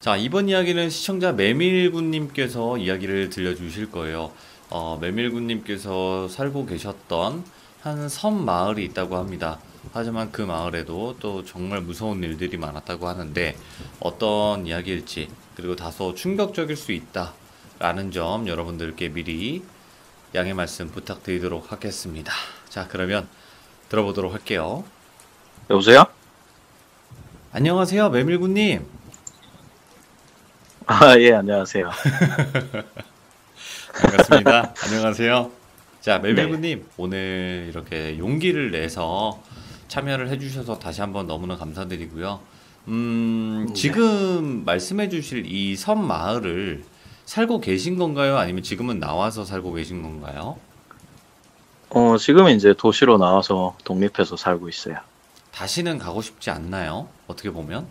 자, 이번 이야기는 시청자 메밀군님께서 이야기를 들려주실 거예요. 메밀군님께서 살고 계셨던 한 섬 마을이 있다고 합니다. 하지만 그 마을에도 또 정말 무서운 일들이 많았다고 하는데 어떤 이야기일지 그리고 다소 충격적일 수 있다라는 점 여러분들께 미리 양해 말씀 부탁드리도록 하겠습니다. 자, 그러면 들어보도록 할게요. 여보세요? 안녕하세요, 메밀군님. 아, 예, 안녕하세요. 반갑습니다. 안녕하세요. 자, 네, 메밀군님, 오늘 이렇게 용기를 내서 참여를 해주셔서 다시 한번 너무나 감사드리고요. 네. 지금 말씀해 주실 이 섬 마을을 살고 계신 건가요? 아니면 지금은 나와서 살고 계신 건가요? 지금은 이제 도시로 나와서 독립해서 살고 있어요. 다시는 가고 싶지 않나요? 어떻게 보면?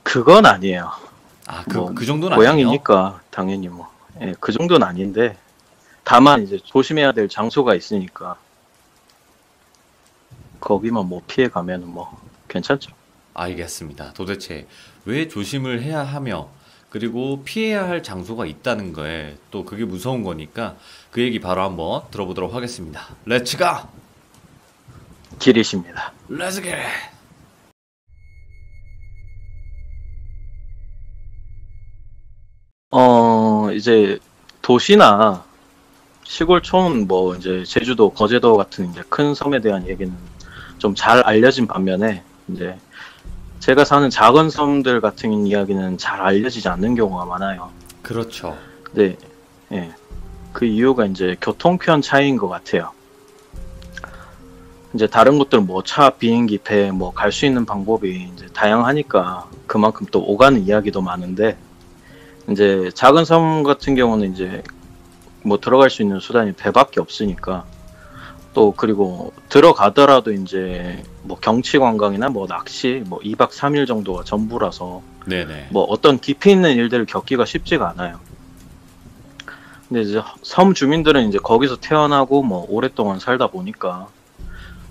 그건 아니에요. 아, 뭐, 그 정도는 아니에요? 고향이니까 당연히 뭐, 예, 그 정도는 아닌데, 다만 이제 조심해야 될 장소가 있으니까, 거기만 뭐 피해 가면은 뭐, 괜찮죠. 알겠습니다. 도대체 왜 조심을 해야 하며 그리고 피해야 할 장소가 있다는 거에 또 그게 무서운 거니까 그 얘기 바로 한번 들어보도록 하겠습니다. 렛츠 가! 길이십니다. 렛츠 겟! 이제 도시나 시골촌 뭐 이제 제주도, 거제도 같은 이제 큰 섬에 대한 얘기는 좀 잘 알려진 반면에, 이제 제가 사는 작은 섬들 같은 이야기는 잘 알려지지 않는 경우가 많아요. 그렇죠. 네, 예. 그 이유가 이제 교통편 차이인 것 같아요. 이제 다른 곳들은 뭐 차, 비행기, 배 뭐 갈 수 있는 방법이 이제 다양하니까 그만큼 또 오가는 이야기도 많은데, 이제 작은 섬 같은 경우는 이제 뭐 들어갈 수 있는 수단이 배밖에 없으니까, 또 그리고 들어가더라도 이제 뭐 경치 관광이나 뭐 낚시 뭐 2박 3일 정도가 전부라서 네네. 뭐 어떤 깊이 있는 일들을 겪기가 쉽지가 않아요. 근데 이제 섬 주민들은 이제 거기서 태어나고 뭐 오랫동안 살다 보니까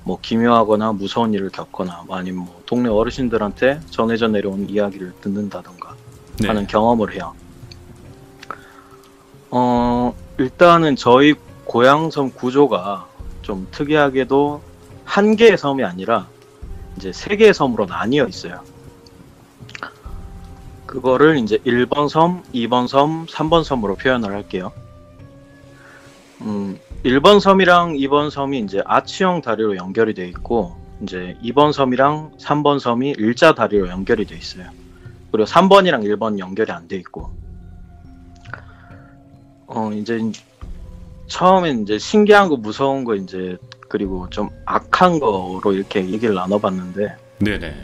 뭐 기묘하거나 무서운 일을 겪거나 아니면 뭐 동네 어르신들한테 전해져 내려온 이야기를 듣는다던가 하는 네. 경험을 해요. 일단은 저희 고향섬 구조가 좀 특이하게도 한 개의 섬이 아니라 이제 세 개의 섬으로 나뉘어 있어요. 그거를 이제 1번 섬, 2번 섬, 3번 섬으로 표현을 할게요. 1번 섬이랑 2번 섬이 이제 아치형 다리로 연결이 돼 있고, 이제 2번 섬이랑 3번 섬이 일자 다리로 연결이 돼 있어요. 그리고 3번이랑 1번 연결이 안 돼 있고, 이제 처음엔 이제 신기한 거, 무서운 거, 이제 그리고 좀 악한 거로 이렇게 얘기를 나눠봤는데, 네네.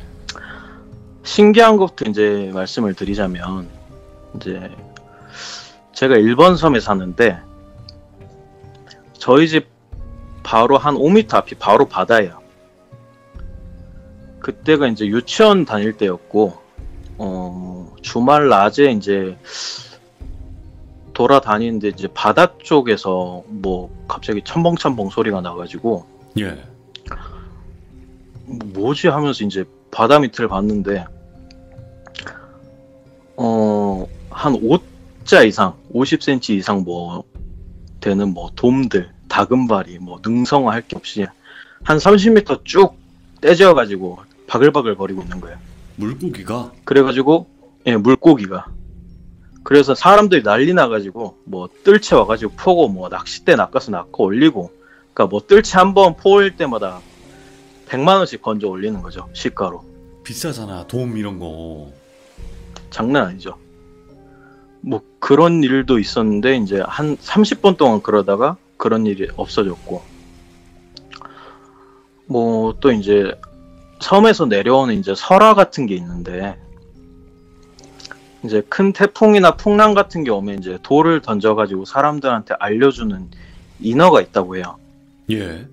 신기한 것부터 이제 말씀을 드리자면, 이제 제가 1번 섬에 사는데 저희 집 바로 한 5m 앞이 바로 바다예요. 그때가 이제 유치원 다닐 때였고, 주말 낮에 이제 돌아다니는데 이제 바다 쪽에서 뭐 갑자기 첨벙첨벙 소리가 나가지고 예. 뭐지 하면서 이제 바다 밑을 봤는데, 한 5자 이상, 50cm 이상 뭐 되는 뭐 돔들, 다금바리, 뭐 능성어 할 게 없이 한 30m 쭉 떼져가지고 바글바글 거리고 있는 거예요. 물고기가? 그래가지고, 예, 물고기가. 그래서 사람들이 난리 나가지고 뭐 뜰채 와가지고 포고 뭐 낚싯대 낚아서 낚아 올리고, 그러니까 뭐 뜰채 한 번 포올 때마다 100만 원씩 건져 올리는 거죠, 시가로. 비싸잖아, 돔 이런 거. 장난 아니죠. 뭐 그런 일도 있었는데 이제 한 30분 동안 그러다가 그런 일이 없어졌고, 뭐 또 이제 섬에서 내려오는 이제 설화 같은 게 있는데, 이제 큰 태풍이나 풍랑 같은 게 오면 이제 돌을 던져가지고 사람들한테 알려주는 인어가 있다고 해요. 예.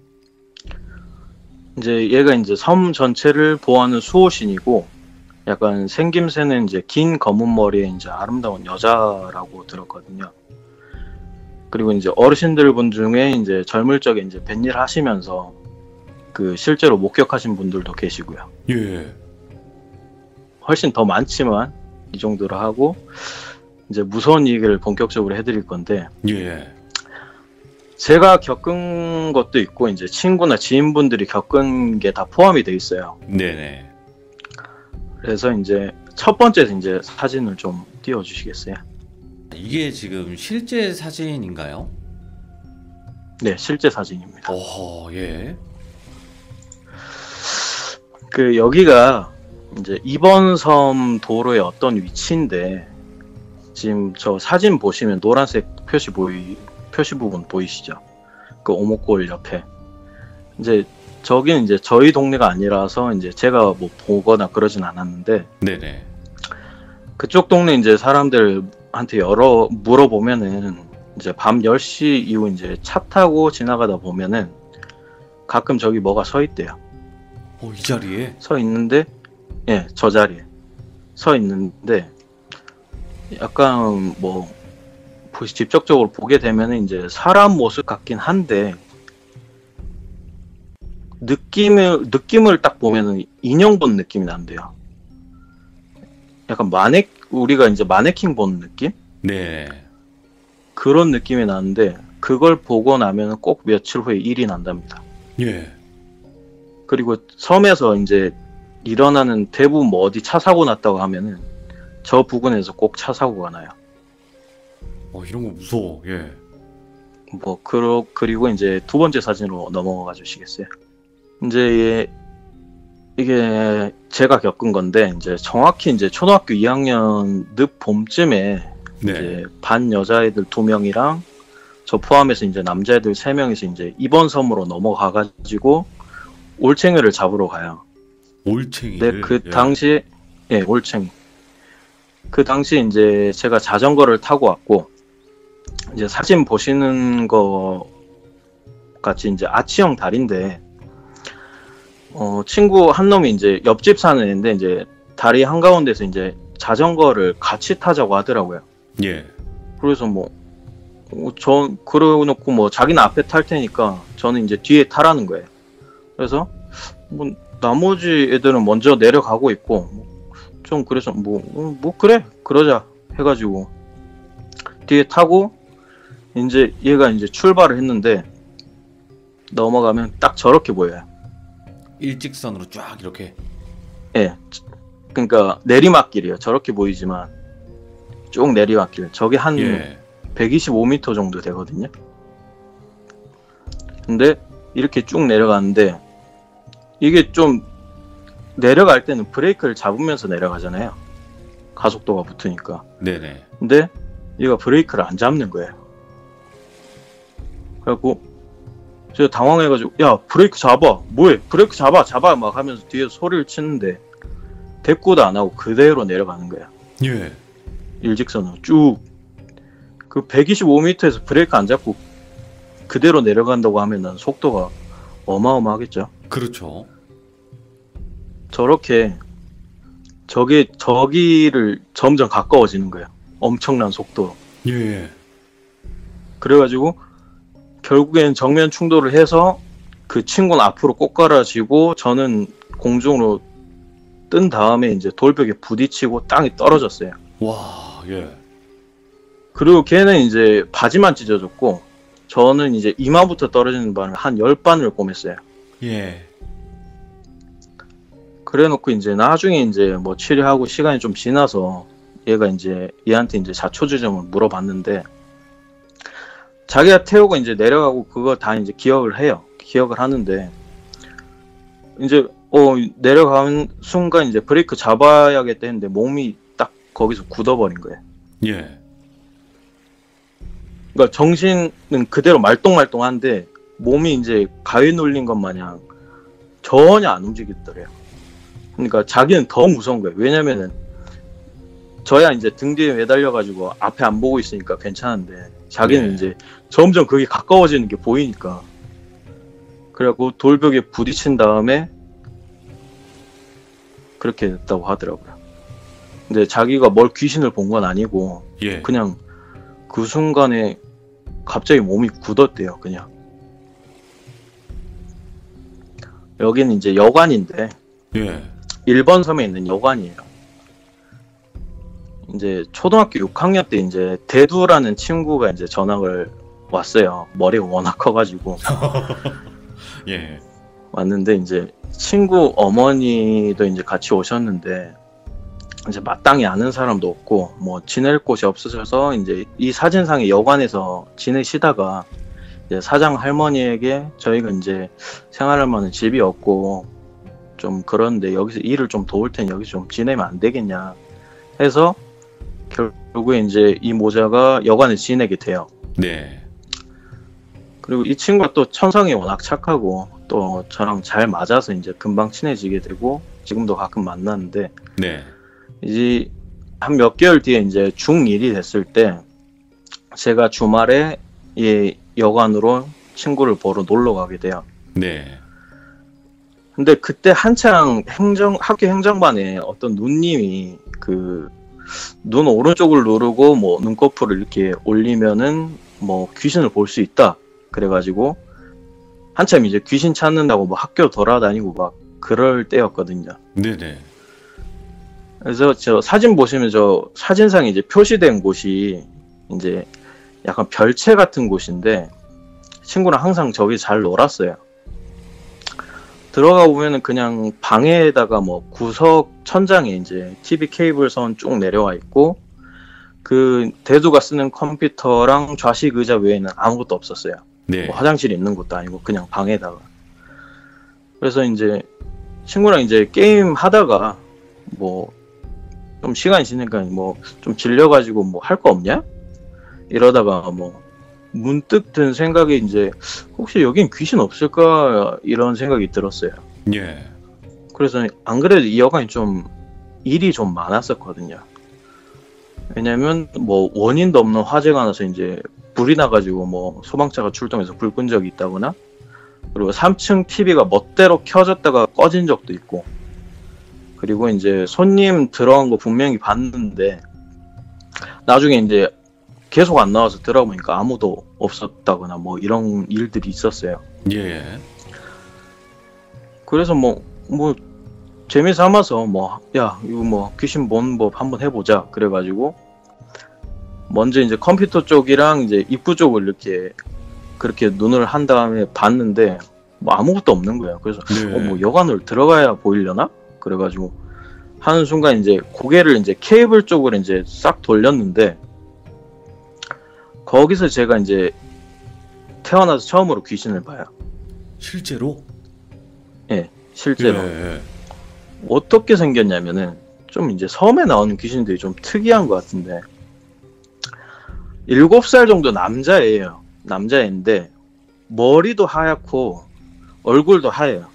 이제 얘가 이제 섬 전체를 보호하는 수호신이고, 약간 생김새는 이제 긴 검은 머리에 이제 아름다운 여자라고 들었거든요. 그리고 이제 어르신들 분 중에 이제 젊을 적에 이제 뱃일 하시면서 그 실제로 목격하신 분들도 계시고요. 예. 훨씬 더 많지만 이 정도로 하고 이제 무서운 얘기를 본격적으로 해드릴 건데 예. 제가 겪은 것도 있고 이제 친구나 지인분들이 겪은 게 다 포함이 돼 있어요. 네네. 그래서 이제 첫 번째 이제 사진을 좀 띄워주시겠어요? 이게 지금 실제 사진인가요? 네, 실제 사진입니다. 오, 예. 그 여기가 이제 이번섬 도로의 어떤 위치인데 지금 저 사진 보시면 노란색 표시 부분 보이시죠? 그 오목골 옆에 이제 저기는 이제 저희 동네가 아니라서 이제 제가 뭐 보거나 그러진 않았는데 네네. 그쪽 동네 이제 사람들한테 물어보면은 이제 밤 10시 이후 이제 차 타고 지나가다 보면은 가끔 저기 뭐가 서 있대요. 이 자리에? 서 있는데 예, 저 자리에 서 있는데 약간 뭐 직접적으로 보게 되면은 이제 사람 모습 같긴 한데 느낌을 딱 보면은 인형 본 느낌이 난대요. 약간 우리가 이제 마네킹 보는 느낌? 네. 그런 느낌이 나는데 그걸 보고 나면 꼭 며칠 후에 일이 난답니다. 예. 그리고 섬에서 이제 일어나는 대부분 뭐 어디 차 사고 났다고 하면은 저 부근에서 꼭 차 사고가 나요. 이런 거 무서워. 예. 뭐 그리고 이제 두 번째 사진으로 넘어가 주시겠어요? 이제 이게 제가 겪은 건데 이제 정확히 이제 초등학교 2학년 늦 봄쯤에 네. 이제 반 여자애들 2명이랑 저 포함해서 이제 남자애들 3명이서 이제 이번 섬으로 넘어가가지고 올챙이를 잡으러 가요. 올챙이를? 네, 그 당시에 예, 올챙이. 그 당시 이제 제가 자전거를 타고 왔고 이제 사진 보시는 거 같이 이제 아치형 다리인데 친구 한 놈이 이제 옆집 사는 애인데 이제 다리 한가운데서 이제 자전거를 같이 타자고 하더라고요. 예. 그래서 그러놓고 뭐 자기는 앞에 탈 테니까 저는 이제 뒤에 타라는 거예요. 그래서 뭐 나머지 애들은 먼저 내려가고 있고 좀 그래서 그래 그러자 해가지고 뒤에 타고 이제 얘가 이제 출발을 했는데 넘어가면 딱 저렇게 보여요. 일직선으로 쫙 이렇게. 예, 그러니까 내리막길이에요. 저렇게 보이지만 쭉 내리막길. 저게 한 예. 125m 정도 되거든요. 근데 이렇게 쭉 내려가는데 이게 좀 내려갈 때는 브레이크를 잡으면서 내려가잖아요. 가속도가 붙으니까. 네네. 근데 얘가 브레이크를 안 잡는 거예요. 그래갖고 제가 당황해가지고 야 브레이크 잡아 뭐해 브레이크 잡아 막 하면서 뒤에서 소리를 치는데 대꾸도 안 하고 그대로 내려가는 거야. 예. 일직선으로 쭉. 그 125m에서 브레이크 안 잡고 그대로 내려간다고 하면 속도가 어마어마하겠죠. 그렇죠. 저렇게 저기를 점점 가까워지는 거예요. 엄청난 속도로. 예. 그래가지고 결국엔 정면 충돌을 해서 그 친구는 앞으로 꼬꾸라지고 저는 공중으로 뜬 다음에 이제 돌벽에 부딪히고 땅에 떨어졌어요. 와, 예. 그리고 걔는 이제 바지만 찢어졌고 저는 이제 이마부터 떨어지는 바늘 한 10바늘 꿰맸어요. 예. 그래 놓고 이제 나중에 이제 뭐 치료하고 시간이 좀 지나서 얘한테 이제 자초지종을 물어봤는데 자기가 태우고 이제 내려가고 그거 다 이제 기억을 해요. 기억을 하는데 이제 내려가는 순간 이제 브레이크 잡아야겠다 했는데 몸이 딱 거기서 굳어버린 거예요. 예. 그러니까 정신은 그대로 말똥말똥한데 몸이 이제 가위 눌린 것 마냥 전혀 안 움직이더래요. 그러니까 자기는 더 무서운 거예요. 왜냐면은 저야 이제 등 뒤에 매달려가지고 앞에 안 보고 있으니까 괜찮은데 자기는 네. 이제 점점 그게 가까워지는 게 보이니까 그래갖고 돌벽에 부딪힌 다음에 그렇게 됐다고 하더라고요. 근데 자기가 뭘 귀신을 본 건 아니고 예. 그냥 그 순간에 갑자기 몸이 굳었대요. 그냥 여기는 이제 여관인데 예. 1번 섬에 있는 여관이에요. 이제 초등학교 6학년 때 이제 대두라는 친구가 이제 전학을 왔어요. 머리가 워낙 커가지고 예. 왔는데 이제 친구 어머니도 이제 같이 오셨는데 이제 마땅히 아는 사람도 없고 뭐 지낼 곳이 없으셔서 이제 이 사진상의 여관에서 지내시다가 이제 사장 할머니에게 저희가 이제 생활할 만한 집이 없고 좀 그런데 여기서 일을 좀 도울 테니 여기서 좀 지내면 안 되겠냐 해서 결국에 이제 이 모자가 여관에 지내게 돼요. 네. 그리고 이 친구가 또 천성이 워낙 착하고 또 저랑 잘 맞아서 이제 금방 친해지게 되고 지금도 가끔 만나는데 네. 이제 한 몇 개월 뒤에 이제 중1이 됐을 때 제가 주말에 이 여관으로 친구를 보러 놀러 가게 돼요. 네. 근데 그때 한창 학교 행정반에 어떤 누님이 그 눈 오른쪽을 누르고 뭐 눈꺼풀을 이렇게 올리면은 뭐 귀신을 볼 수 있다. 그래가지고 한참 이제 귀신 찾는다고 뭐 학교 돌아다니고 막 그럴 때였거든요. 네네. 그래서 저 사진 보시면 저 사진상에 이제 표시된 곳이 이제 약간 별채 같은 곳인데 친구랑 항상 저기 잘 놀았어요. 들어가 보면은 그냥 방에다가 뭐 구석 천장에 이제 TV 케이블 선 쭉 내려와 있고 그 대두가 쓰는 컴퓨터랑 좌식 의자 외에는 아무것도 없었어요. 네. 뭐 화장실이 있는 것도 아니고 그냥 방에다가. 그래서 이제 친구랑 이제 게임 하다가 뭐 좀 시간이 지니까 뭐 좀 질려가지고 뭐 할 거 없냐? 이러다가 뭐 문득 든 생각이 이제 혹시 여긴 귀신 없을까 이런 생각이 들었어요. 예. 그래서 안 그래도 이 여관이 좀 일이 좀 많았었거든요. 왜냐면 뭐 원인도 없는 화재가 나서 이제 불이 나가지고 뭐 소방차가 출동해서 불 끈 적이 있다거나 그리고 3층 TV가 멋대로 켜졌다가 꺼진 적도 있고 그리고 이제 손님 들어간 거 분명히 봤는데 나중에 이제 계속 안 나와서 들어보니까 아무도 없었다거나 뭐 이런 일들이 있었어요. 예. 그래서 뭐 재미 삼아서 뭐 야 이거 뭐 귀신 보는 법 한번 해보자 그래가지고 먼저 이제 컴퓨터 쪽이랑 이제 입구 쪽을 이렇게 그렇게 눈을 한 다음에 봤는데 뭐 아무것도 없는 거예요. 그래서 네. 뭐 여관을 들어가야 보이려나? 그래가지고 하는 순간 이제 고개를 이제 케이블 쪽으로 이제 싹 돌렸는데 거기서 제가 이제 태어나서 처음으로 귀신을 봐요. 실제로? 예, 실제로. 예. 어떻게 생겼냐면은 좀 이제 섬에 나오는 귀신들이 좀 특이한 것 같은데 7살 정도 남자예요. 남자인데 머리도 하얗고 얼굴도 하얘요.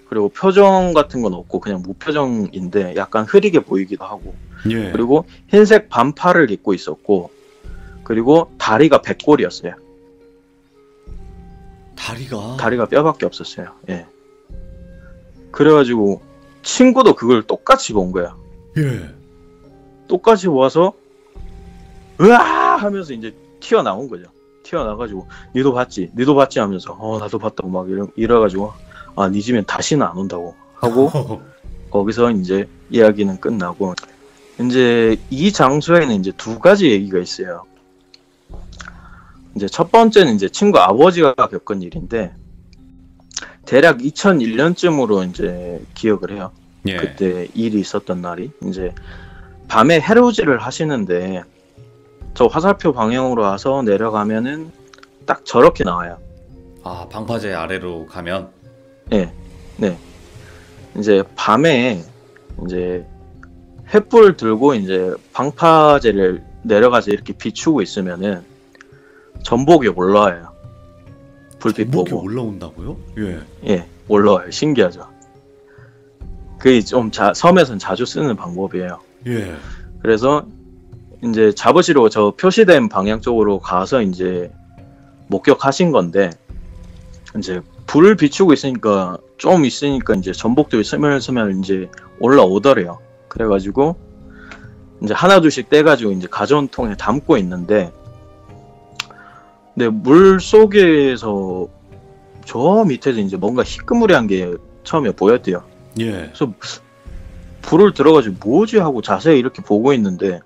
그리고 표정 같은 건 없고 그냥 무표정인데 약간 흐리게 보이기도 하고 예. 그리고 흰색 반팔을 입고 있었고 그리고 다리가 백골이었어요. 다리가 뼈밖에 없었어요. 예. 그래가지고 친구도 그걸 똑같이 본 거야. 예. 똑같이 와서 으아 하면서 이제 튀어나온 거죠. 튀어나가지고 니도 봤지 하면서 나도 봤다고 막 이래가지고 니 집엔 다시는 안 온다고 하고 거기서 이제 이야기는 끝나고 이제 이 장소에는 이제 두 가지 얘기가 있어요. 이제 첫 번째는 이제 친구 아버지가 겪은 일인데 대략 2001년쯤으로 이제 기억을 해요. 예. 그때 일이 있었던 날이 이제 밤에 해루질을 하시는데 저 화살표 방향으로 와서 내려가면은 딱 저렇게 나와요. 아, 방파제 아래로 가면? 네. 이제 밤에 이제 횃불 들고 이제 방파제를 내려가서 이렇게 비추고 있으면은 전복이 올라와요. 불빛 전복이 보고. 올라온다고요? 예. 예, 올라와요. 신기하죠. 그게 좀 섬에선 자주 쓰는 방법이에요. 예. 그래서 이제 잡으시려고 저 표시된 방향 쪽으로 가서 이제 목격하신 건데 이제 불을 비추고 있으니까 좀 있으니까 이제 전복들이 스멀스멀 이제 올라오더래요. 그래가지고 이제 하나둘씩 떼가지고 이제 가져온 통에 담고 있는데 근데 물 속에서 저 밑에서 이제 뭔가 희끄무리한 게 처음에 보였대요. 예. 그래서 불을 들어가지고 뭐지 하고 자세히 이렇게 보고 있는데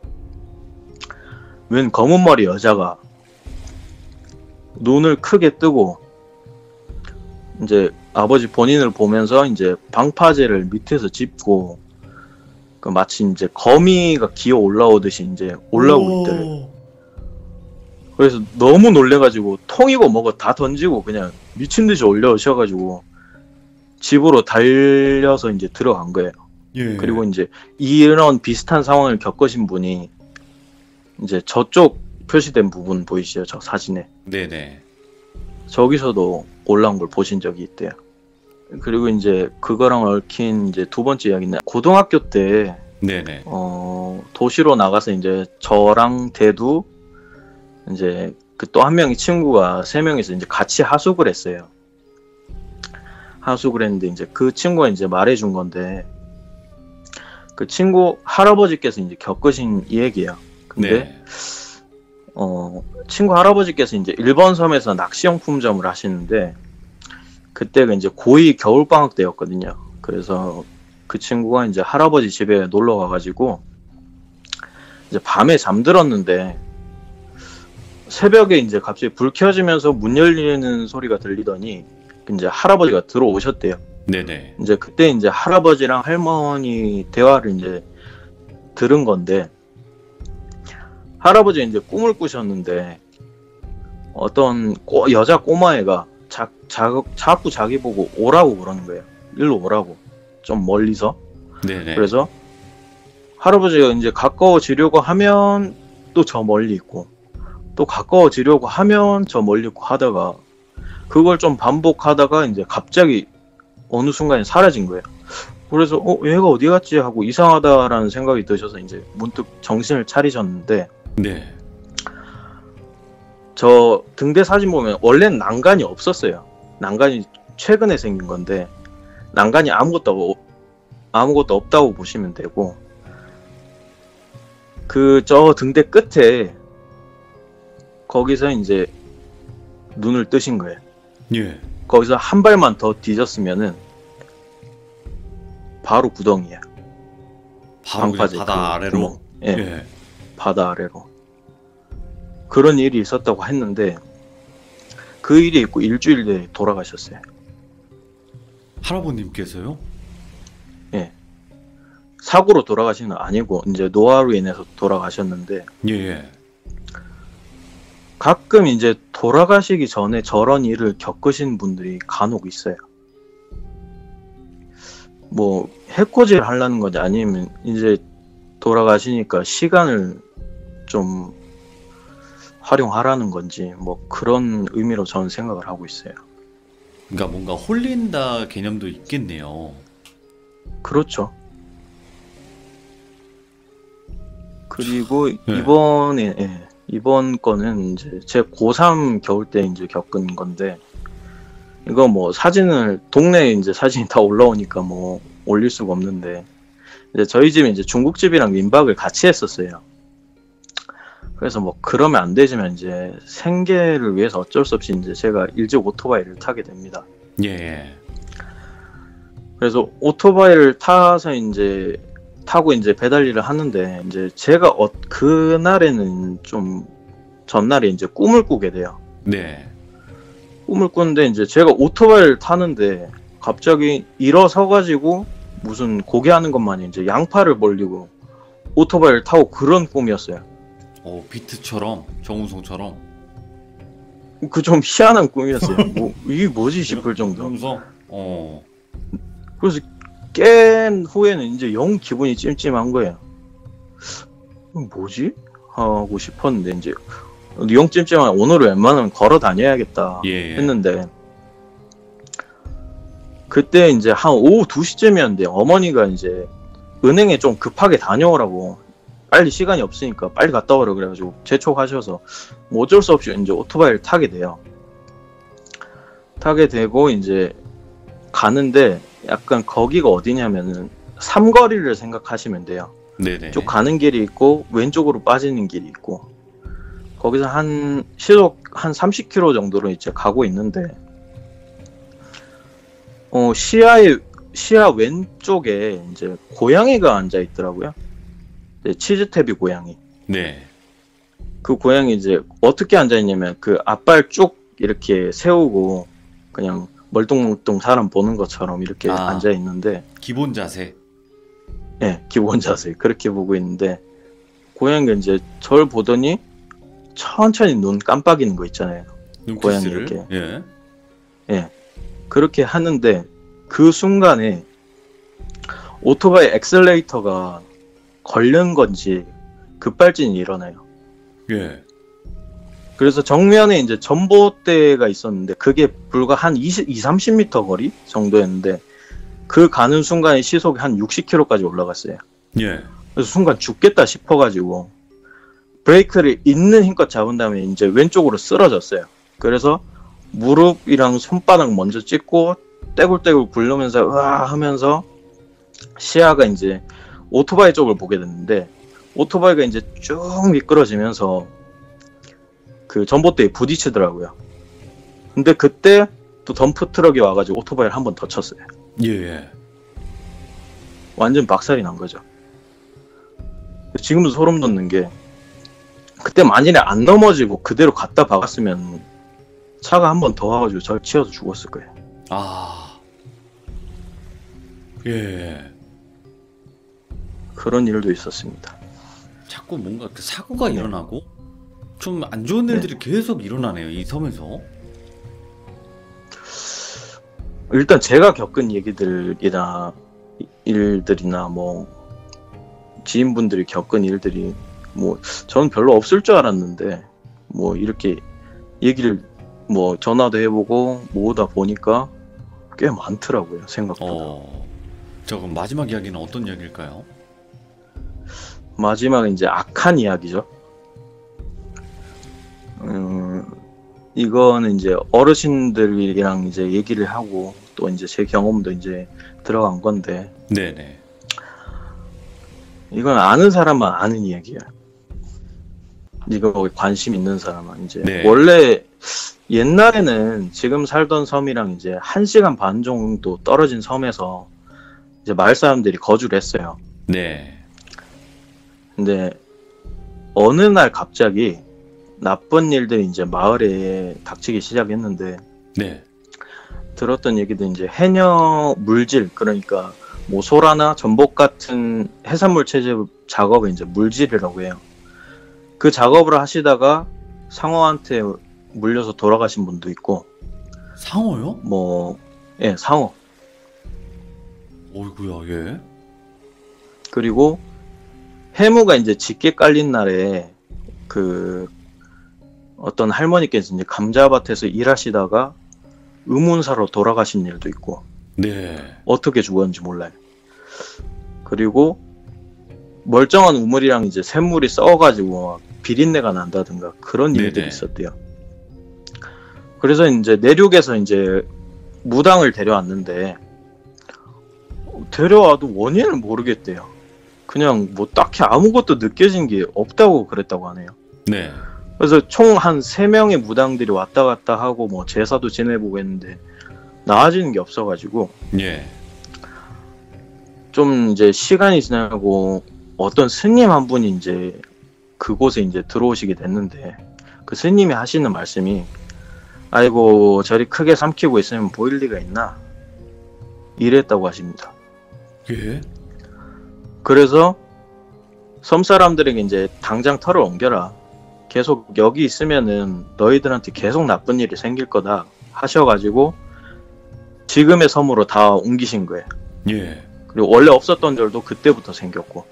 웬 검은 머리 여자가 눈을 크게 뜨고 이제 아버지 본인을 보면서 이제 방파제를 밑에서 짚고 그 마치 이제 거미가 기어 올라오듯이 이제 올라오고 있더래요. 그래서 너무 놀래가지고 통이고 뭐고 다 던지고 그냥 미친 듯이 올려오셔가지고 집으로 달려서 이제 들어간 거예요. 예. 그리고 이제 이런 비슷한 상황을 겪으신 분이 이제 저쪽 표시된 부분 보이시죠? 저 사진에. 네네. 저기서도 올라온 걸 보신 적이 있대요. 그리고 이제 그거랑 얽힌 이제 두 번째 이야기는 고등학교 때 네네. 도시로 나가서 이제 저랑 대두 이제 그 또 한 명의 친구가 세 명이서 이제 같이 하숙을 했어요. 하숙을 했는데 이제 그 친구가 이제 말해준 건데 그 친구 할아버지께서 이제 겪으신 이 얘기예요. 근데 네. 친구 할아버지께서 이제 일본 섬에서 낚시용품점을 하시는데 그때가 이제 고2 겨울방학 때였거든요. 그래서 그 친구가 이제 할아버지 집에 놀러 가가지고 이제 밤에 잠들었는데 새벽에 이제 갑자기 불 켜지면서 문 열리는 소리가 들리더니 이제 할아버지가 들어오셨대요. 네네. 이제 그때 이제 할아버지랑 할머니 대화를 이제 들은 건데 할아버지 이제 꿈을 꾸셨는데 어떤 여자 꼬마애가 자꾸 자기 보고 오라고 그러는 거예요. 일로 오라고. 좀 멀리서. 네네. 그래서 할아버지가 이제 가까워지려고 하면 또 저 멀리 있고 또 가까워지려고 하면 저 멀리 있고 하다가 그걸 좀 반복하다가 이제 갑자기 어느 순간에 사라진 거예요. 그래서 얘가 어디 갔지 하고 이상하다라는 생각이 드셔서 이제 문득 정신을 차리셨는데 네. 저 등대 사진 보면 원래는 난간이 없었어요. 난간이 최근에 생긴 건데 난간이 아무것도 없다고 보시면 되고 그 저 등대 끝에 거기서 이제 눈을 뜨신 거예요. 예. 거기서 한 발만 더 뒤졌으면은 바로 구덩이야. 바로 그냥 방파제 바다 그 아래로. 구멍. 예, 예. 바다 아래로. 그런 일이 있었다고 했는데 그 일이 있고 일주일 내에 돌아가셨어요. 할아버님께서요? 예. 사고로 돌아가신 건 아니고 이제 노화로 인해서 돌아가셨는데 예. 가끔 이제 돌아가시기 전에 저런 일을 겪으신 분들이 간혹 있어요. 뭐 해코지를 하려는 건지 아니면 이제 돌아가시니까 시간을 좀 활용하라는 건지 뭐 그런 의미로 저는 생각을 하고 있어요. 그러니까 뭔가 홀린다 개념도 있겠네요. 그렇죠. 그리고 네. 이번 거는 이제 제 고3 겨울 때 이제 겪은 건데 이거 뭐 사진을 동네에 이제 사진이 다 올라오니까 뭐 올릴 수가 없는데 이제 저희 집에 이제 중국집이랑 민박을 같이 했었어요. 그래서 뭐 그러면 안 되지만 이제 생계를 위해서 어쩔 수 없이 이제 제가 일찍 오토바이를 타게 됩니다. 예. 그래서 오토바이를 타고 이제 배달 일을 하는데 이제 제가 그날에는 좀 전날에 이제 꿈을 꾸게 돼요. 네. 꿈을 꾸는데 이제 제가 오토바이를 타는데 갑자기 일어서 가지고 무슨 고개하는 것만이 이제 양팔을 벌리고 오토바이를 타고 그런 꿈이었어요. 비트처럼 정우성처럼. 그 좀 희한한 꿈이었어요. 뭐 이게 뭐지 싶을 정도. 정우성. 그래서 깬 후에는 이제 영 기분이 찜찜한 거예요. 뭐지? 하고 싶었는데 이제 영 찜찜한 오늘은 웬만하면 걸어 다녀야겠다 했는데 그때 이제 한 오후 2시쯤이었는데 어머니가 이제 은행에 좀 급하게 다녀오라고 빨리 시간이 없으니까 빨리 갔다 오라 그래가지고 재촉하셔서 뭐 어쩔 수 없이 이제 오토바이를 타게 돼요. 타게 되고 이제 가는데 약간 거기가 어디냐면은 삼거리를 생각하시면 돼요. 네네. 쭉 가는 길이 있고 왼쪽으로 빠지는 길이 있고 거기서 시속 한 30km 정도로 이제 가고 있는데 시야 왼쪽에 이제 고양이가 앉아 있더라고요. 치즈태비 고양이. 네. 그 고양이 이제 어떻게 앉아있냐면 그 앞발 쭉 이렇게 세우고 그냥 멀뚱멀뚱 사람 보는 것처럼 이렇게 아. 앉아있는데, 기본 자세. 예, 기본 자세 그렇게 보고 있는데, 고양이가 이제 절 보더니 천천히 눈 깜빡이는 거 있잖아요. 고양이 눈키스를. 이렇게. 예. 예, 그렇게 하는데 그 순간에 오토바이 엑셀레이터가 걸린 건지 급발진이 일어나요. 예. 그래서 정면에 이제 전봇대가 있었는데 그게 불과 한 30m 거리 정도였는데, 그 가는 순간에 시속이 한 60km까지 올라갔어요. 예. 그래서 순간 죽겠다 싶어가지고 브레이크를 있는 힘껏 잡은 다음에 이제 왼쪽으로 쓰러졌어요. 그래서 무릎이랑 손바닥 먼저 찍고 떼굴떼굴 굴르면서 으아 하면서 시야가 이제 오토바이 쪽을 보게 됐는데, 오토바이가 이제 쭉 미끄러지면서 그 전봇대에 부딪히더라고요. 근데 그때 또 덤프 트럭이 와가지고 오토바이를 한 번 더 쳤어요. 예. 완전 박살이 난 거죠. 지금도 소름 돋는 게, 그때 만일에 안 넘어지고 그대로 갖다 박았으면 차가 한 번 더 와가지고 저를 치여서 죽었을 거예요. 아. 예. 그런 일도 있었습니다. 자꾸 뭔가 그 사고가 일어나고 좀 안 좋은 일들이 계속 일어나네요, 이 섬에서. 일단 제가 겪은 얘기들이나 일들이나 뭐 지인분들이 겪은 일들이 뭐 저는 별로 없을 줄 알았는데, 뭐 이렇게 얘기를 뭐 전화도 해보고 모으다 보니까 꽤 많더라고요, 생각보다. 자, 그럼 마지막 이야기는 어떤 이야기일까요? 마지막은 이제 악한 이야기죠. 이거는 이제 어르신들이랑 이제 얘기를 하고 또 이제 제 경험도 이제 들어간 건데, 네네. 이건 아는 사람만 아는 이야기야. 이거 관심 있는 사람은 이제 네. 원래 옛날에는 지금 살던 섬이랑 이제 1시간 반 정도 떨어진 섬에서 이제 마을 사람들이 거주를 했어요. 네. 근데 어느 날 갑자기 나쁜 일들이 이제 마을에 닥치기 시작했는데, 네. 들었던 얘기도 이제 해녀 물질, 그러니까 뭐 소라나 전복 같은 해산물 채집 작업을 이제 물질이라고 해요. 그 작업을 하시다가 상어한테 물려서 돌아가신 분도 있고, 상어요? 뭐, 예, 상어. 어이구야, 예. 그리고 해무가 이제 짙게 깔린 날에 그 어떤 할머니께서 이제 감자밭에서 일하시다가 의문사로 돌아가신 일도 있고, 네. 어떻게 죽었는지 몰라요. 그리고 멀쩡한 우물이랑 이제 샘물이 썩어가지고 막 비린내가 난다든가 그런 일들이 네네. 있었대요. 그래서 이제 내륙에서 이제 무당을 데려왔는데, 데려와도 원인을 모르겠대요. 그냥 뭐 딱히 아무것도 느껴진 게 없다고 그랬다고 하네요. 네. 그래서 총 한 3명의 무당들이 왔다 갔다 하고 뭐 제사도 지내보고 했는데 나아지는 게 없어가지고, 예. 좀 이제 시간이 지나고 어떤 스님 한 분이 이제 그곳에 이제 들어오시게 됐는데, 그 스님이 하시는 말씀이, 아이고 저리 크게 삼키고 있으면 보일 리가 있나, 이랬다고 하십니다. 예. 그래서 섬 사람들에게 이제 당장 털을 옮겨라, 계속 여기 있으면은 너희들한테 계속 나쁜 일이 생길 거다 하셔가지고 지금의 섬으로 다 옮기신 거예요. 예. 그리고 원래 없었던 절도 그때부터 생겼고,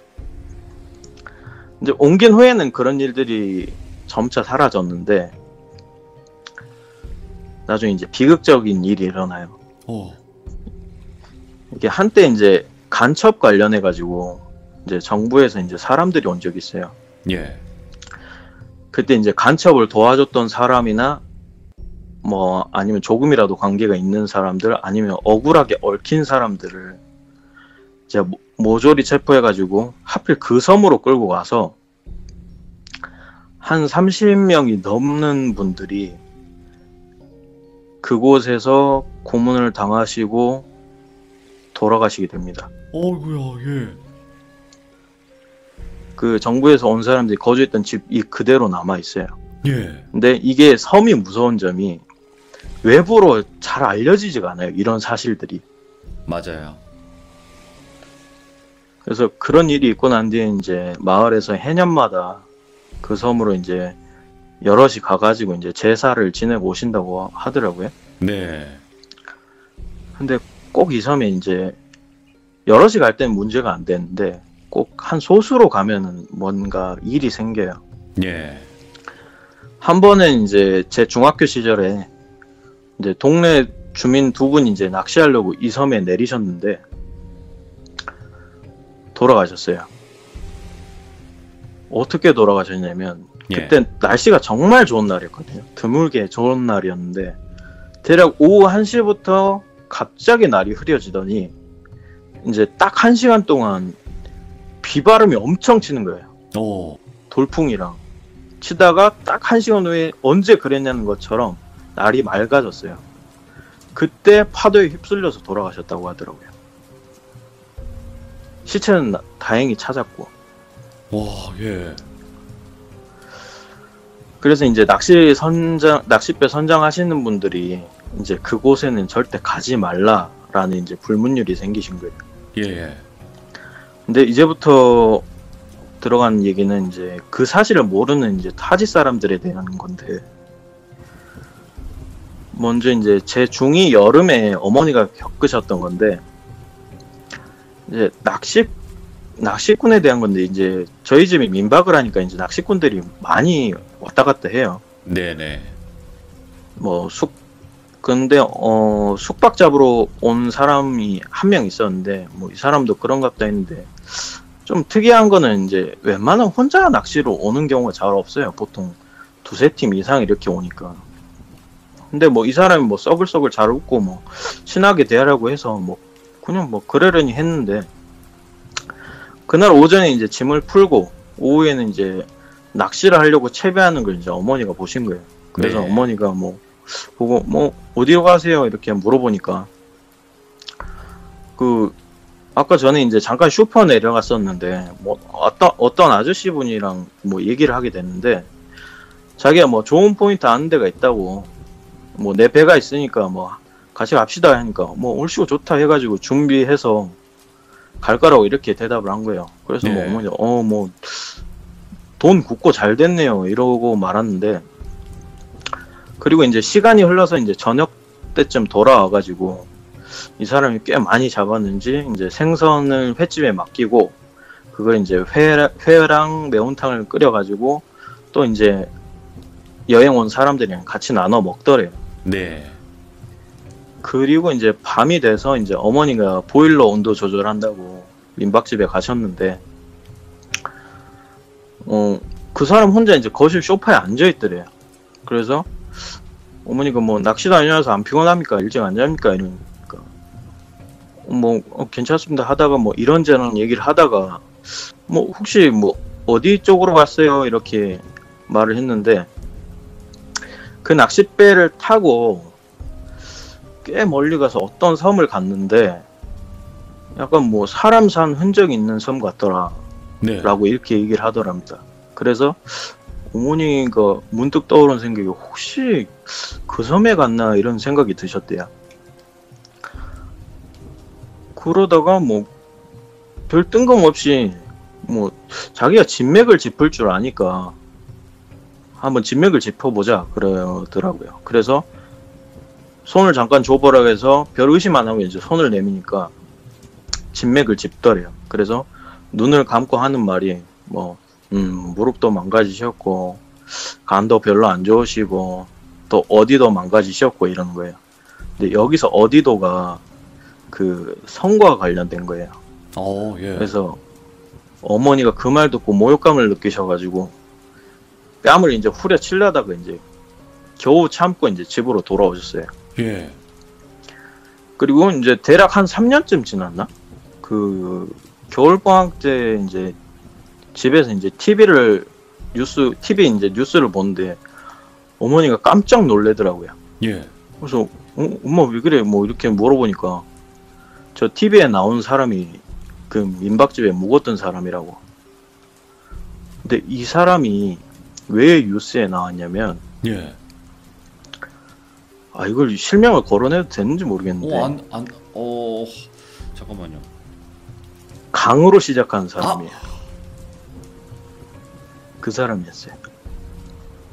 이제 옮긴 후에는 그런 일들이 점차 사라졌는데, 나중에 이제 비극적인 일이 일어나요. 이게 한때 이제 간첩 관련해 가지고 이제 정부에서 이제 사람들이 온 적이 있어요. 예. 그때 이제 간첩을 도와줬던 사람이나 뭐 아니면 조금이라도 관계가 있는 사람들, 아니면 억울하게 얽힌 사람들을 이제 모조리 체포해가지고 하필 그 섬으로 끌고 가서 한 30명이 넘는 분들이 그곳에서 고문을 당하시고 돌아가시게 됩니다. 어이구야, 예. 그 정부에서 온 사람들이 거주했던 집이 그대로 남아 있어요. 예. 근데 이게 섬이 무서운 점이 외부로 잘 알려지지가 않아요. 이런 사실들이. 맞아요. 그래서 그런 일이 있고 난 뒤에 이제 마을에서 해년마다 그 섬으로 이제 여럿이 가가지고 이제 제사를 지내고 오신다고 하더라고요. 네. 근데 꼭 이 섬에 이제 여럿이 갈 때는 문제가 안 되는데 꼭 한 소수로 가면은 뭔가 일이 생겨요. 예. 한 번은 이제 제 중학교 시절에 이제 동네 주민 두 분이 이제 낚시하려고 이 섬에 내리셨는데 돌아가셨어요. 어떻게 돌아가셨냐면 예. 그때 날씨가 정말 좋은 날이었거든요. 드물게 좋은 날이었는데 대략 오후 1시부터 갑자기 날이 흐려지더니 이제 딱 1시간 동안 비바람이 엄청 치는 거예요. 오. 돌풍이랑 치다가 딱 1시간 후에 언제 그랬냐는 것처럼 날이 맑아졌어요. 그때 파도에 휩쓸려서 돌아가셨다고 하더라고요. 시체는 다행히 찾았고. 와, 예. 그래서 이제 낚싯배 선장하시는 분들이 이제 그곳에는 절대 가지 말라라는 이제 불문율이 생기신 거예요. 예. 근데 이제부터 들어간 얘기는 이제 그 사실을 모르는 이제 타지 사람들에 대한 건데, 먼저 이제 제 중2 여름에 어머니가 겪으셨던 건데, 이제 낚시꾼에 대한 건데, 이제 저희 집이 민박을 하니까 이제 낚시꾼들이 많이 왔다 갔다 해요. 네네. 근데 숙박 잡으러 온 사람이 한 명 있었는데, 뭐 이 사람도 그런갑다 했는데, 좀 특이한 거는 이제 웬만하면 혼자 낚시로 오는 경우가 잘 없어요. 보통 두세 팀 이상 이렇게 오니까. 근데 뭐 이 사람이 뭐 썩을썩을 잘 웃고 뭐 친하게 대하려고 해서 뭐 그냥 뭐 그러려니 했는데, 그날 오전에 이제 짐을 풀고 오후에는 이제 낚시를 하려고 채비하는 걸 이제 어머니가 보신 거예요. 그래서 네. 어머니가 뭐 보고 뭐 어디로 가세요 이렇게 물어보니까, 그 아까 전에 이제 잠깐 슈퍼 내려갔었는데 뭐 어떤 아저씨 분이랑 뭐 얘기를 하게 됐는데, 자기가 뭐 좋은 포인트 아는 데가 있다고, 뭐 내 배가 있으니까 뭐 같이 갑시다 하니까 뭐 올시고 좋다 해가지고 준비해서 갈 거라고 이렇게 대답을 한 거예요. 그래서 뭐 네. 어머니가 뭐 돈 굳고 잘 됐네요 이러고 말았는데, 그리고 이제 시간이 흘러서 이제 저녁 때쯤 돌아와가지고 이 사람이 꽤 많이 잡았는지 이제 생선을 횟집에 맡기고 그걸 이제 회랑 매운탕을 끓여가지고 또 이제 여행 온 사람들이랑 같이 나눠 먹더래요. 네. 그리고 이제 밤이 돼서 이제 어머니가 보일러 온도 조절한다고 민박집에 가셨는데, 그 사람 혼자 이제 거실 소파에 앉아 있더래요. 그래서 어머니가 뭐 낚시 다녀와서 안 피곤합니까? 일찍 안 잡니까? 이러니까 뭐 괜찮습니다 하다가 뭐 이런저런 얘기를 하다가 뭐 혹시 뭐 어디 쪽으로 갔어요? 이렇게 말을 했는데, 그 낚싯배를 타고 꽤 멀리 가서 어떤 섬을 갔는데 약간 뭐 사람 산 흔적이 있는 섬 같더라 네. 라고 이렇게 얘기를 하더랍니다. 그래서 어머니가 문득 떠오른 생각이 혹시 그 섬에 갔나 이런 생각이 드셨대요. 그러다가 뭐 별 뜬금없이 뭐 자기가 진맥을 짚을 줄 아니까 한번 진맥을 짚어보자 그러더라고요. 그래서 손을 잠깐 줘보라고 해서 별 의심 안 하고 이제 손을 내미니까 진맥을 짚더래요. 그래서 눈을 감고 하는 말이 뭐 무릎도 망가지셨고 간도 별로 안 좋으시고 또 어디도 망가지셨고 이러는 거예요. 근데 여기서 어디도가 그 성과 관련된 거예요. 예. 그래서 어머니가 그 말 듣고 모욕감을 느끼셔가지고 뺨을 이제 후려치려다가 이제 겨우 참고 이제 집으로 돌아오셨어요. 예. 그리고 이제 대략 한 3년쯤 지났나? 그 겨울방학 때 이제 집에서 이제 TV 이제 뉴스를 보는데 어머니가 깜짝 놀래더라고요. 예. 그래서 엄마 왜 그래? 뭐 이렇게 물어보니까 저 TV에 나온 사람이 그 민박집에 묵었던 사람이라고. 근데 이 사람이 왜 뉴스에 나왔냐면, 예. 아, 이걸 실명을 거론해도 되는지 모르겠는데, 어, 잠깐만요. 강으로 시작하는 사람이에요. 그 사람이었어요.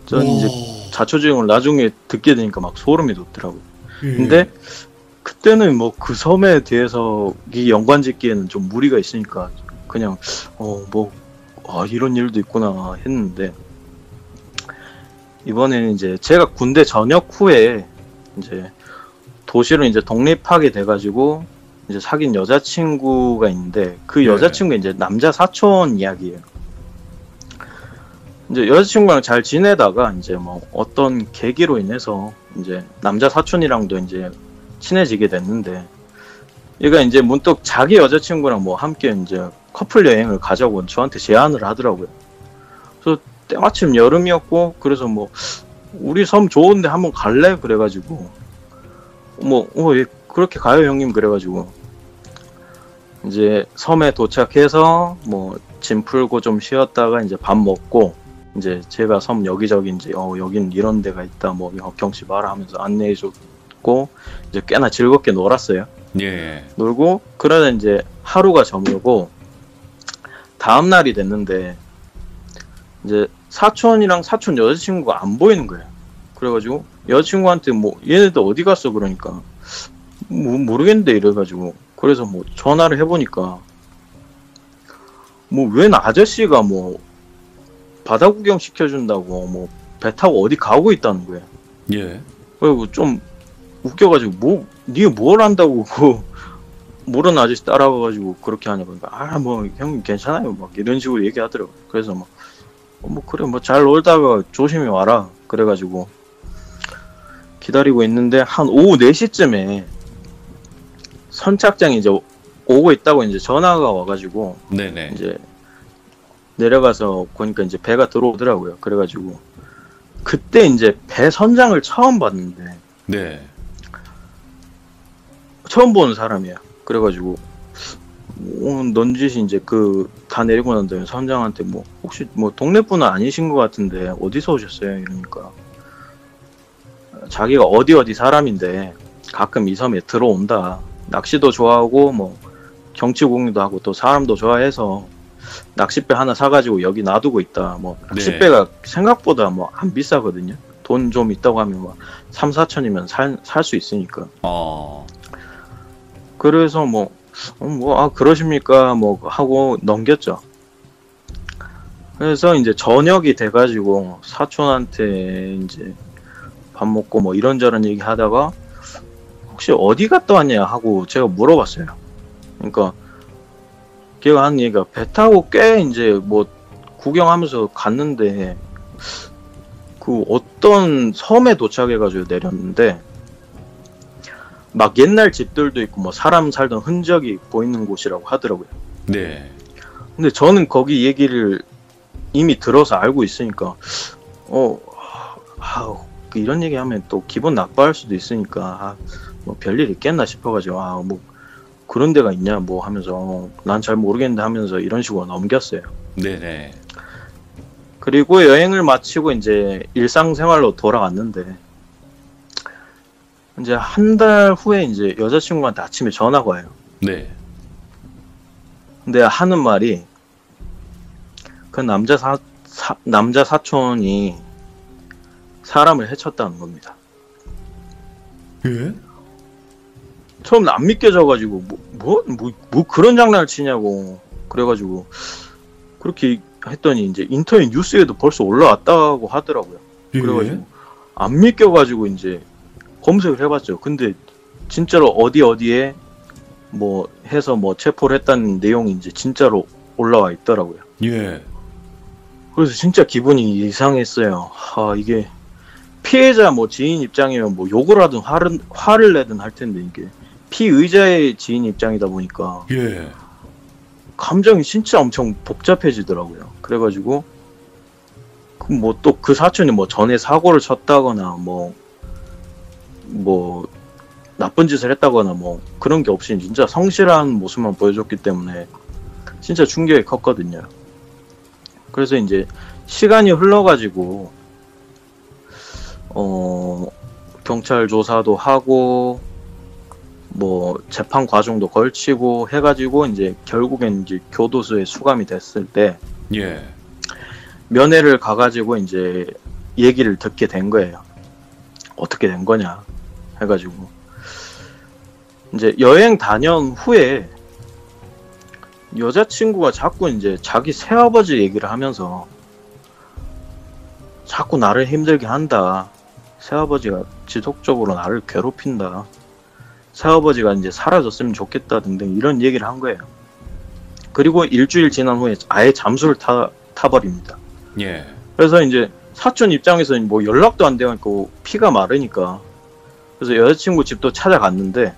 저는 이제 오. 자초지종을 나중에 듣게 되니까 막 소름이 돋더라고요. 예. 근데 그때는 뭐 그 섬에 대해서 이 연관 짓기에는 좀 무리가 있으니까 그냥 이런 일도 있구나 했는데, 이번에는 이제 제가 군대 전역 후에 이제 도시로 이제 독립하게 돼가지고 이제 사귄 여자친구가 있는데, 그 네. 여자친구가 이제 남자 사촌 이야기예요. 이제 여자친구랑 잘 지내다가 이제 뭐 어떤 계기로 인해서 이제 남자 사촌이랑도 이제 친해지게 됐는데, 얘가 이제 문득 자기 여자친구랑 뭐 함께 이제 커플 여행을 가자고 저한테 제안을 하더라고요. 그래서 때마침 여름이었고, 그래서 뭐 우리 섬 좋은데 한번 갈래? 그래가지고 예, 그렇게 가요 형님. 그래가지고 이제 섬에 도착해서 뭐 짐 풀고 좀 쉬었다가 이제 밥 먹고, 이제 제가 섬 여기저기 이제 여긴 이런 데가 있다 뭐 경씨 봐라 하면서 안내해줬고, 이제 꽤나 즐겁게 놀았어요. 예. 놀고 그러다 이제 하루가 저물고 다음 날이 됐는데, 이제 사촌이랑 사촌 여자친구가 안 보이는 거예요. 그래가지고 여자친구한테 뭐 얘네들 어디 갔어 그러니까 뭐 모르겠는데 이래가지고, 그래서 뭐 전화를 해보니까 뭐 웬 아저씨가 뭐 바다 구경 시켜준다고 뭐 배 타고 어디 가고 있다는 거예요. 예. 그리고 좀 웃겨가지고 뭐 니가 뭘 안다고 그 모르는 아저씨 따라가가지고 그렇게 하냐 그러니까, 뭐 형님 괜찮아요 막 이런 식으로 얘기하더라고요. 그래서 뭐 그래 뭐 잘 놀다가 조심히 와라 그래가지고 기다리고 있는데, 한 오후 4시쯤에 선착장이 이제 오고 있다고 이제 전화가 와가지고 네네. 이제 내려가서 보니까 이제 배가 들어오더라고요. 그래가지고 그때 이제 배 선장을 처음 봤는데, 네. 처음 보는 사람이야. 그래가지고 넌지시 이제 그 다 내리고 난 다음에 선장한테 뭐 혹시 뭐 동네 분은 아니신 것 같은데 어디서 오셨어요? 이러니까 자기가 어디 사람인데 가끔 이 섬에 들어온다. 낚시도 좋아하고 뭐 경치 구경도 하고 또 사람도 좋아해서 낚싯배 하나 사가지고 여기 놔두고 있다. 뭐 낚싯배가 생각보다 뭐 안 비싸거든요. 돈 좀 있다고 하면 뭐 3, 4천이면 살 수 있으니까. 그래서 그러십니까 뭐 하고 넘겼죠. 그래서 이제 저녁이 돼가지고 사촌한테 이제 밥 먹고 뭐 이런저런 얘기 하다가 혹시 어디 갔다 왔냐 하고 제가 물어봤어요. 그러니까 걔가 한 얘기가 배 타고 꽤 이제 뭐 구경하면서 갔는데 그 어떤 섬에 도착해가지고 내렸는데 막 옛날 집들도 있고 뭐 사람 살던 흔적이 보이는 곳이라고 하더라고요. 네. 근데 저는 거기 얘기를 이미 들어서 알고 있으니까 이런 얘기하면 또 기분 나빠할 수도 있으니까 뭐 별일 있겠나 싶어가지고 뭐 그런 데가 있냐 뭐 하면서 난 잘 모르겠는데 하면서 이런 식으로 넘겼어요. 네네. 그리고 여행을 마치고 이제 일상생활로 돌아왔는데, 이제 한 달 후에 이제 여자친구한테 아침에 전화가 와요. 네. 근데 하는 말이 그 남자 사촌이 사람을 해쳤다는 겁니다. 예? 처음엔 안 믿겨져가지고 뭐 그런 장난을 치냐고 그래가지고 그렇게 했더니 이제 인터넷 뉴스에도 벌써 올라왔다고 하더라고요. 그래가지고 안 믿겨가지고 이제 검색을 해봤죠. 근데 진짜로 어디에 뭐 해서 뭐 체포를 했다는 내용이 이제 진짜로 올라와 있더라고요. 예. 그래서 진짜 기분이 이상했어요. 이게 피해자 뭐 지인 입장이면 뭐 욕을 하든 화를 내든 할 텐데 이게 피의자의 지인 입장이다 보니까 예. 감정이 진짜 엄청 복잡해지더라고요. 그래가지고 뭐 또 그 사촌이 뭐 전에 사고를 쳤다거나 뭐 나쁜 짓을 했다거나 뭐 그런 게 없이 진짜 성실한 모습만 보여줬기 때문에 진짜 충격이 컸거든요. 그래서 이제 시간이 흘러가지고 경찰 조사도 하고 뭐 재판 과정도 걸치고 해가지고 이제 결국엔 이제 교도소에 수감이 됐을 때 예. 면회를 가가지고 이제 얘기를 듣게 된 거예요. 어떻게 된 거냐 해가지고 이제 여행 다녀온 후에 여자친구가 자꾸 이제 자기 새아버지 얘기를 하면서 자꾸 나를 힘들게 한다. 새아버지가 지속적으로 나를 괴롭힌다. 새아버지가 이제 사라졌으면 좋겠다 등등 이런 얘기를 한 거예요. 그리고 일주일 지난 후에 아예 잠수를 타버립니다. 예. 그래서 이제 사촌 입장에서는 뭐 연락도 안 되고 피가 마르니까 그래서 여자친구 집도 찾아갔는데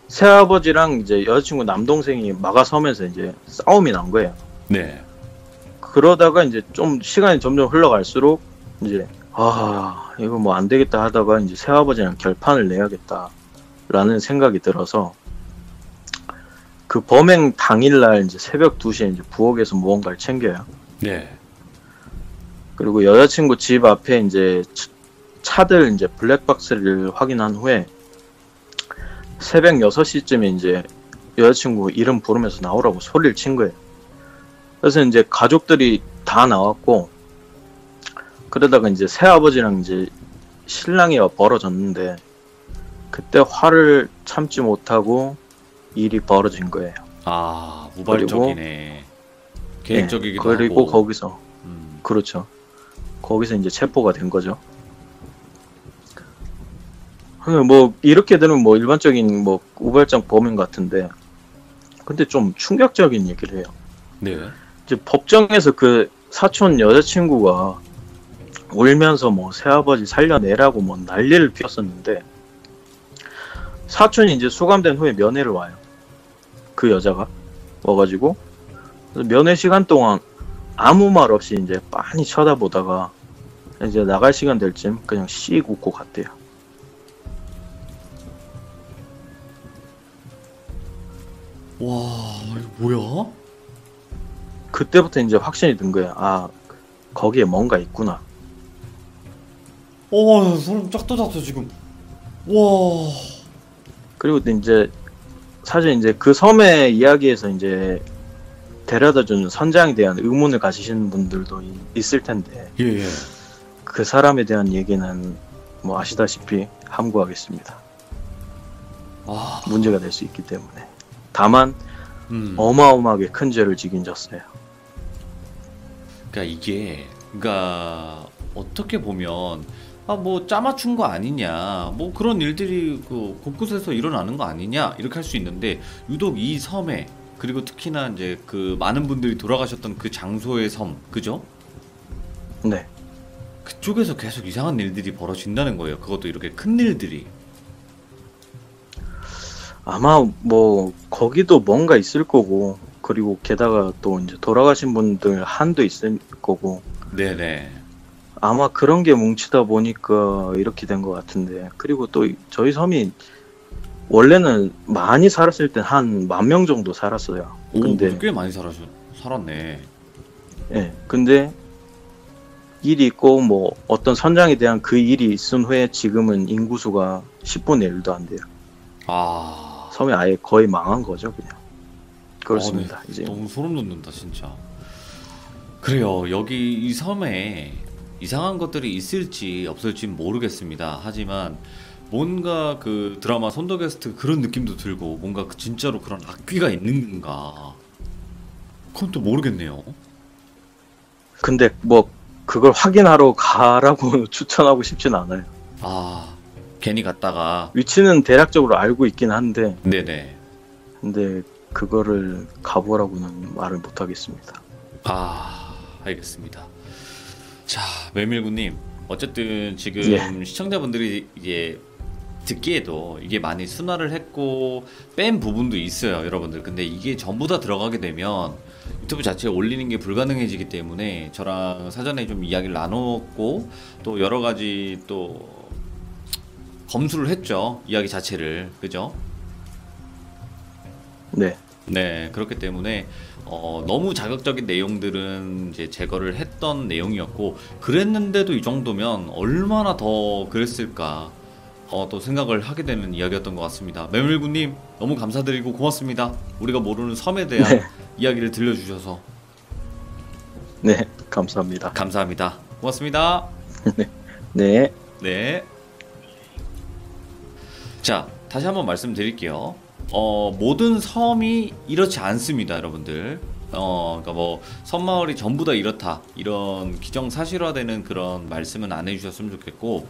새아버지랑 이제 여자친구 남동생이 막아서면서 이제 싸움이 난 거예요. 네. 그러다가 이제 좀 시간이 점점 흘러갈수록 이제 이거 뭐 안 되겠다 하다가 이제 새아버지랑 결판을 내야겠다라는 생각이 들어서 그 범행 당일날 이제 새벽 2시에 이제 부엌에서 무언가를 챙겨요. 네. 그리고 여자친구 집 앞에 이제 차들 이제 블랙박스를 확인한 후에 새벽 6시쯤에 이제 여자친구 이름 부르면서 나오라고 소리를 친 거예요. 그래서 이제 가족들이 다 나왔고 그러다가 이제 새아버지랑 이제 신랑이 벌어졌는데 그때 화를 참지 못하고 일이 벌어진 거예요. 아, 우발적이네. 계획적이기도 네, 그리고 하고. 거기서 그렇죠. 거기서 이제 체포가 된 거죠. 뭐 이렇게 되면 뭐 일반적인 뭐 우발적 범행 같은데 근데 좀 충격적인 얘기를 해요. 네. 이제 법정에서 그 사촌 여자친구가 울면서 뭐 새아버지 살려내라고 뭐 난리를 피웠었는데 사촌이 이제 수감된 후에 면회를 와요. 그 여자가 와가지고 면회 시간 동안 아무 말 없이 이제 빤히 쳐다보다가 이제 나갈 시간 될 쯤 그냥 씩 웃고 갔대요. 와, 이거 뭐야? 그때부터 이제 확신이 든 거예요. 아, 거기에 뭔가 있구나. 소름 쫙 돋았어 지금. 와. 그리고 이제 사실 이제 그 섬의 이야기에서 이제 데려다주는 선장에 대한 의문을 가지시는 분들도 있을 텐데 예. 그 사람에 대한 얘기는 뭐 아시다시피 함구하겠습니다. 문제가 될 수 있기 때문에. 다만 어마어마하게 큰 죄를 지긴 졌어요. 그러니까 어떻게 보면 뭐 짜맞춘 거 아니냐, 뭐 그런 일들이 그 곳곳에서 일어나는 거 아니냐 이렇게 할 수 있는데 유독 이 섬에 그리고 특히나 이제 그 많은 분들이 돌아가셨던 그 장소의 섬, 그죠? 네. 그쪽에서 계속 이상한 일들이 벌어진다는 거예요. 그것도 이렇게 큰 일들이. 아마 뭐 거기도 뭔가 있을 거고 그리고 게다가 또 이제 돌아가신 분들 한도 있을 거고 네네. 아마 그런 게 뭉치다 보니까 이렇게 된 것 같은데 그리고 또 저희 섬이 원래는 많이 살았을 땐 한 10,000명 정도 살았어요. 근데 꽤 많이 살았네. 예, 근데 일이 있고 뭐 어떤 선장에 대한 그 일이 있은 후에 지금은 인구수가 10분의 1도 안 돼요. 섬이 아예 거의 망한 거죠, 그냥. 그렇습니다. 네. 이제 너무 소름 돋는다, 진짜. 그래요. 여기 이 섬에 이상한 것들이 있을지 없을지 모르겠습니다. 하지만 뭔가 그 드라마 손더게스트 그런 느낌도 들고 뭔가 진짜로 그런 악귀가 있는 건가? 그건 또 모르겠네요. 근데 뭐 그걸 확인하러 가라고 추천하고 싶진 않아요. 괜히 갔다가. 위치는 대략적으로 알고 있긴 한데 네네. 근데 그거를 가보라고는 말을 못 하겠습니다. 알겠습니다. 자, 메밀구님, 어쨌든 지금 예. 시청자분들이 이게 듣기에도 이게 많이 순화를 했고 뺀 부분도 있어요, 여러분들. 근데 이게 전부 다 들어가게 되면 유튜브 자체에 올리는 게 불가능해지기 때문에 저랑 사전에 좀 이야기를 나눴고 또 여러 가지 또 검수를 했죠, 이야기 자체를. 그죠? 네. 네, 그렇기 때문에 너무 자극적인 내용들은 이제 제거를 했던 내용이었고, 그랬는데도 이 정도면 얼마나 더 그랬을까 또 생각을 하게 되는 이야기였던 것 같습니다. 메밀구님 너무 감사드리고 고맙습니다. 우리가 모르는 섬에 대한 네, 이야기를 들려주셔서 네, 감사합니다. 감사합니다. 고맙습니다. 네, 네. 자, 다시 한번 말씀드릴게요. 모든 섬이 이렇지 않습니다, 여러분들. 그러니까 뭐 섬마을이 전부 다 이렇다 이런 기정사실화되는 그런 말씀은 안 해주셨으면 좋겠고,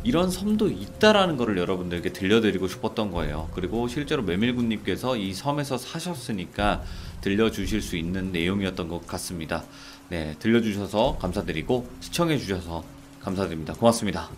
이런 섬도 있다라는 거를 여러분들께 들려드리고 싶었던 거예요. 그리고 실제로 메밀군님께서 이 섬에서 사셨으니까 들려주실 수 있는 내용이었던 것 같습니다. 네, 들려주셔서 감사드리고 시청해주셔서 감사드립니다. 고맙습니다.